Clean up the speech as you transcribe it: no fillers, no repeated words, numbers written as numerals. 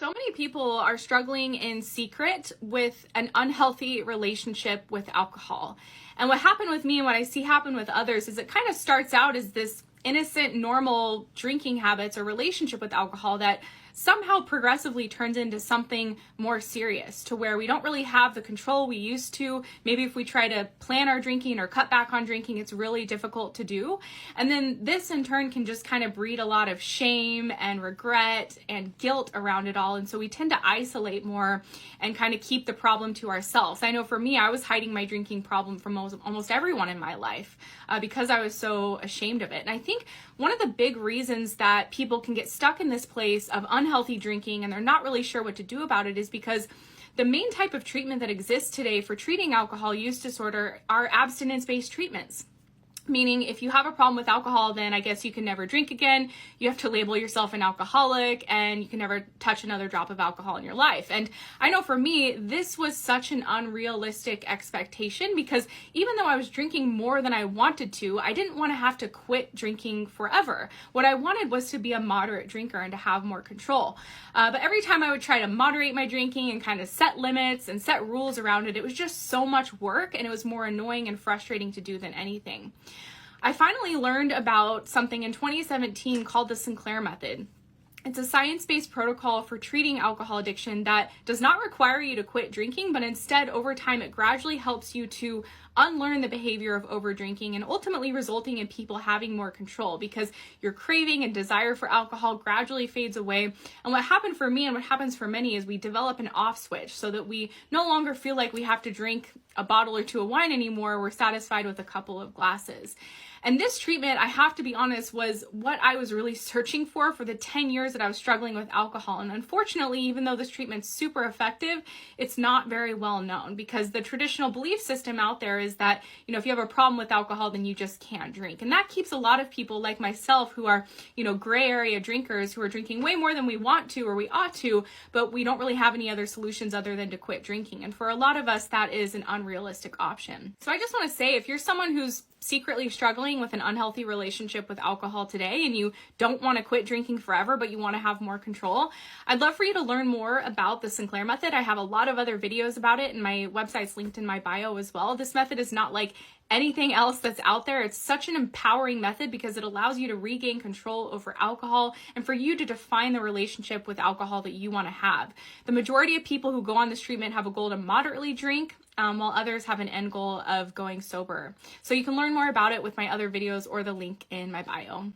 So many people are struggling in secret with an unhealthy relationship with alcohol. And what happened with me and what I see happen with others is it kind of starts out as this innocent, normal drinking habits or relationship with alcohol that somehow progressively turns into something more serious, to where we don't really have the control we used to. Maybe if we try to plan our drinking or cut back on drinking, it's really difficult to do. And then this in turn can just kind of breed a lot of shame and regret and guilt around it all. And so we tend to isolate more and kind of keep the problem to ourselves. I know for me, I was hiding my drinking problem from almost everyone in my life because I was so ashamed of it. And I think one of the big reasons that people can get stuck in this place of unhealthy drinking and they're not really sure what to do about it is because the main type of treatment that exists today for treating alcohol use disorder are abstinence-based treatments. Meaning if you have a problem with alcohol, then I guess you can never drink again. You have to label yourself an alcoholic and you can never touch another drop of alcohol in your life. And I know for me, this was such an unrealistic expectation because even though I was drinking more than I wanted to, I didn't want to have to quit drinking forever. What I wanted was to be a moderate drinker and to have more control. But every time I would try to moderate my drinking and kind of set limits and set rules around it, it was just so much work and it was more annoying and frustrating to do than anything. I finally learned about something in 2017 called the Sinclair Method. It's a science-based protocol for treating alcohol addiction that does not require you to quit drinking, but instead, over time, it gradually helps you to unlearn the behavior of over-drinking and ultimately resulting in people having more control because your craving and desire for alcohol gradually fades away. And what happened for me and what happens for many is we develop an off switch so that we no longer feel like we have to drink a bottle or two of wine anymore. We're satisfied with a couple of glasses. And this treatment, I have to be honest, was what I was really searching for the 10 years that I was struggling with alcohol. And unfortunately, even though this treatment's super effective, it's not very well known because the traditional belief system out there is that, if you have a problem with alcohol, then you just can't drink. And that keeps a lot of people like myself who are, gray area drinkers who are drinking way more than we want to or we ought to, but we don't really have any other solutions other than to quit drinking. And for a lot of us, that is an unrealistic option. So I just want to say, if you're someone who's secretly struggling with an unhealthy relationship with alcohol today and you don't want to quit drinking forever, but you want to have more control, I'd love for you to learn more about the Sinclair Method. I have a lot of other videos about it and my website's linked in my bio as well. This method is not like anything else that's out there. It's such an empowering method because it allows you to regain control over alcohol and for you to define the relationship with alcohol that you want to have. The majority of people who go on this treatment have a goal to moderately drink, while others have an end goal of going sober. So you can learn more about it with my other videos or the link in my bio.